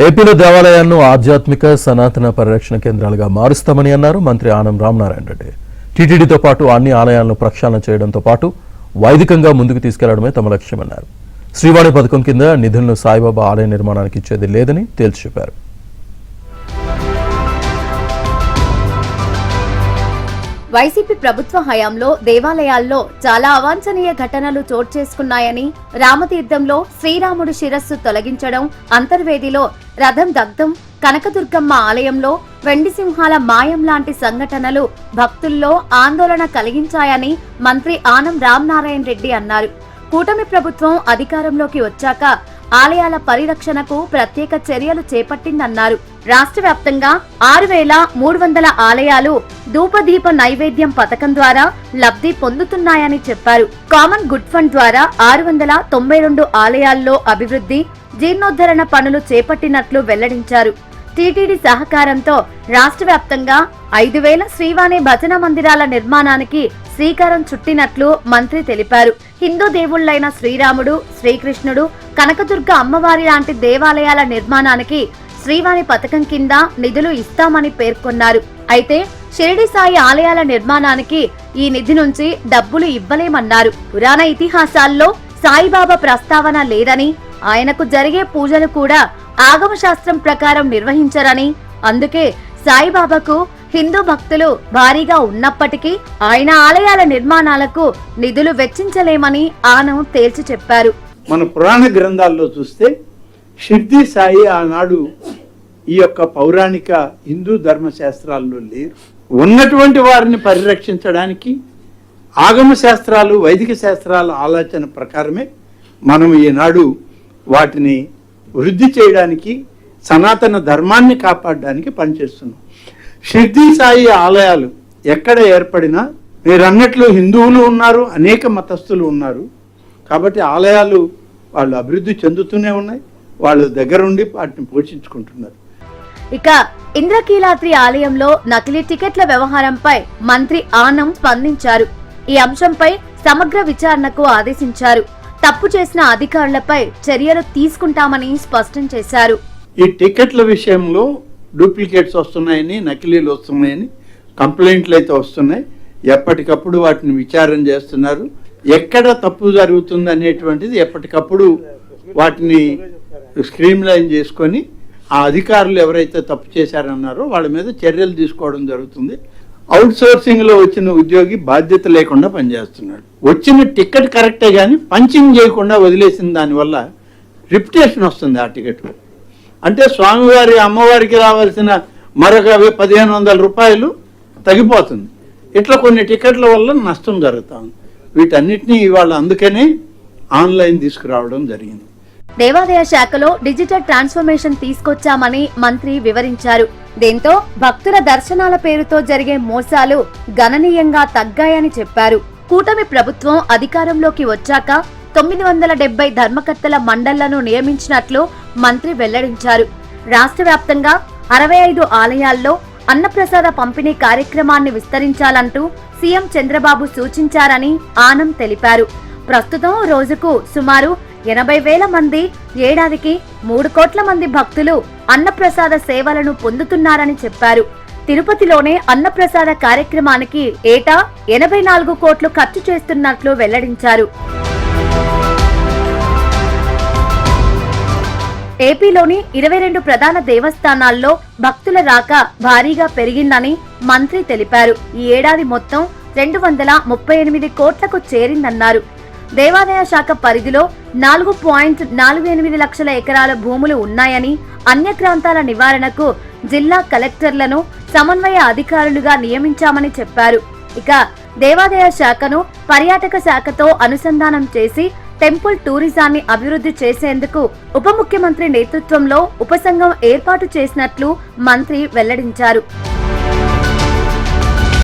ఏపీలో దేవాలయాలను ఆధ్యాత్మిక సనాతన పరిరక్షణ కేంద్రాలుగా మారుస్తామని అన్నారు మంత్రి ఆనం రామనారాయణ రెడ్డి. టీటీడీతో పాటు అన్ని ఆలయాలను ప్రక్షాళన చేయడంతో పాటు వైదికంగా ముందుకు తీసుకెళ్లడమే తమ లక్ష్యమన్నారు. శ్రీవాణి పథకం కింద నిధులను సాయిబాబా ఆలయ నిర్మాణానికి ఇచ్చేది లేదని తేల్చి చెప్పారు. వైసీపీ ప్రభుత్వ హయాంలో దేవాలయాల్లో చాలా అవాంఛనీయ ఘటనలు చోటు చేసుకున్నాయని, రామతీర్థంలో శ్రీరాముడి శిరస్సు తొలగించడం, అంతర్వేదిలో రథం దగ్ధం, కనకదుర్గమ్మ ఆలయంలో వెండి సింహాల మాయం లాంటి సంఘటనలు భక్తుల్లో ఆందోళన కలిగించాయని మంత్రి ఆనం రామనారాయణ రెడ్డి అన్నారు. కూటమి ప్రభుత్వం అధికారంలోకి వచ్చాక ఆలయాల పరిరక్షణకు ప్రత్యేక చర్యలు చేపట్టిందన్నారు. రాష్ట్ర వ్యాప్తంగా 6,300 ఆలయాలు ధూపదీప నైవేద్యం పథకం ద్వారా లబ్ధి పొందుతున్నాయని చెప్పారు. కామన్ గుడ్ ఫండ్ ద్వారా 692 ఆలయాల్లో అభివృద్ధి, జీర్ణోద్ధరణ పనులు చేపట్టినట్లు వెల్లడించారు. టీటీడీ సహకారంతో రాష్ట్ర వ్యాప్తంగా 5,000 శ్రీవాణి భజన మందిరాల నిర్మాణానికి శ్రీకారం చుట్టినట్లు మంత్రి తెలిపారు. హిందూ దేవుళ్లైన శ్రీరాముడు, శ్రీకృష్ణుడు, కనకదుర్గ అమ్మవారి లాంటి దేవాలయాల నిర్మాణానికి శ్రీవాణి పథకం కింద నిధులు ఇస్తామని పేర్కొన్నారు. అయితే షిరిడి సాయి ఆలయాల నిర్మాణానికి ఈ నిధి నుంచి డబ్బులు ఇవ్వలేమన్నారు. పురాణ ఇతిహాసాల్లో సాయిబాబా ప్రస్తావన లేదని, ఆయనకు జరిగే పూజలు కూడా ఆగమ శాస్త్రం ప్రకారం నిర్వహించరని, అందుకే సాయిబాబాకు హిందూ భక్తులు భారీగా ఉన్నప్పటికీ ఆయన ఆలయాల నిర్మాణాలకు నిధులు వెచ్చించలేమని ఆనం తేల్చి చెప్పారు. మన పురాణ గ్రంథాల్లో చూస్తే షిర్డీ సాయి ఆనాడు ఈ యొక్క పౌరాణిక హిందూ ధర్మశాస్త్రాల్లో లేరు. ఉన్నటువంటి వారిని పరిరక్షించడానికి ఆగమ శాస్త్రాలు, వైదిక శాస్త్రాల ఆలోచన ప్రకారమే మనం ఈనాడు వాటిని వృద్ధి చేయడానికి, సనాతన ధర్మాన్ని కాపాడడానికి పనిచేస్తున్నాం. షిర్డీ సాయి ఆలయాలు ఎక్కడ ఏర్పడినా మీరు అన్నట్లు హిందువులు ఉన్నారు, అనేక మతస్థులు ఉన్నారు. కాబట్టి ఆలయాలు వాళ్ళు అభివృద్ధి చెందుతూనే ఉన్నాయి, వాళ్ళు దగ్గరుండి వాటిని పోషించుకుంటున్నారు. ఇక ఇంద్రకీలాద్రి ఆలయంలో నకిలీ టికెట్ల వ్యవహారంపై మంత్రి ఆనం స్పందించారు. ఈ అంశంపై సమగ్ర విచారణకు ఆదేశించారు. తప్పు చేసిన అధికారులపై చర్యలు తీసుకుంటామని స్పష్టం చేశారు. ఈ టికెట్ల విషయంలో డూప్లికేట్స్ వస్తున్నాయని, నకిలీలు వస్తున్నాయని కంప్లైంట్లు అయితే వస్తున్నాయి. ఎప్పటికప్పుడు వాటిని విచారణ చేస్తున్నారు. ఎక్కడ తప్పు జరుగుతుంది అనేటువంటిది ఎప్పటికప్పుడు వాటిని స్క్రీన్ లైన్ చేసుకొని ఆ అధికారులు ఎవరైతే తప్పు చేశారన్నారో వాళ్ళ మీద చర్యలు తీసుకోవడం జరుగుతుంది. అవుట్ సోర్సింగ్లో వచ్చిన ఉద్యోగి బాధ్యత లేకుండా పనిచేస్తున్నాడు. వచ్చిన టికెట్ కరెక్టే కానీ పంచింగ్ చేయకుండా వదిలేసిన దానివల్ల రిప్యుటేషన్ వస్తుంది ఆ టికెట్. అంటే స్వామివారి అమ్మవారికి రావాల్సిన మరొక 1,500 రూపాయలు తగ్గిపోతుంది. ఇట్లా కొన్ని టికెట్ల వల్ల నష్టం జరుగుతుంది. వీటన్నిటినీ ఇవాళ అందుకనే ఆన్లైన్ తీసుకురావడం జరిగింది. దేవాదాయ శాఖలో డిజిటల్ ట్రాన్స్ఫర్మేషన్ తీసుకొచ్చామని మంత్రి వివరించారు. దీంతో భక్తుల దర్శనాల పేరుతో జరిగే మోసాలు గణనీయంగా తగ్గాయని చెప్పారు. కూటమి ప్రభుత్వం అధికారంలోకి వచ్చాక 970 ధర్మకర్తల మండళ్లను నియమించినట్లు మంత్రి వెల్లడించారు. రాష్ట్ర వ్యాప్తంగా 65 ఆలయాల్లో అన్నప్రసాద పంపిణీ కార్యక్రమాన్ని విస్తరించాలంటూ సీఎం చంద్రబాబు సూచించారని ఆనం తెలిపారు. ప్రస్తుతం రోజుకు సుమారు 80,000 మంది, ఏడాదికి 3 కోట్ల మంది భక్తులు అన్నప్రసాద సేవలను పొందుతున్నారని చెప్పారు. తిరుపతిలోనే అన్నప్రసాద కార్యక్రమానికి ఏటా 84 కోట్లు ఖర్చు చేస్తున్నట్లు వెల్లడించారు. ఏపీలోని 22 ప్రధాన దేవస్థానాల్లో భక్తుల రాక భారీగా పెరిగిందని మంత్రి తెలిపారు. ఈ ఏడాది మొత్తం 238 కోట్లకు చేరిందన్నారు. దేవాదాయ శాఖ పరిధిలో 4.48 లక్షల ఎకరాల భూములు ఉన్నాయని, అన్యక్రాంతాల నివారణకు జిల్లా కలెక్టర్లను సమన్వయ అధికారులుగా నియమించామని చెప్పారు. ఇక దేవాదాయ శాఖను పర్యాటక శాఖతో అనుసంధానం చేసి టెంపుల్ టూరిజాన్ని అభివృద్ధి చేసేందుకు ఉప ముఖ్యమంత్రి నేతృత్వంలో ఉపసంఘం ఏర్పాటు చేసినట్లు మంత్రి వెల్లడించారు.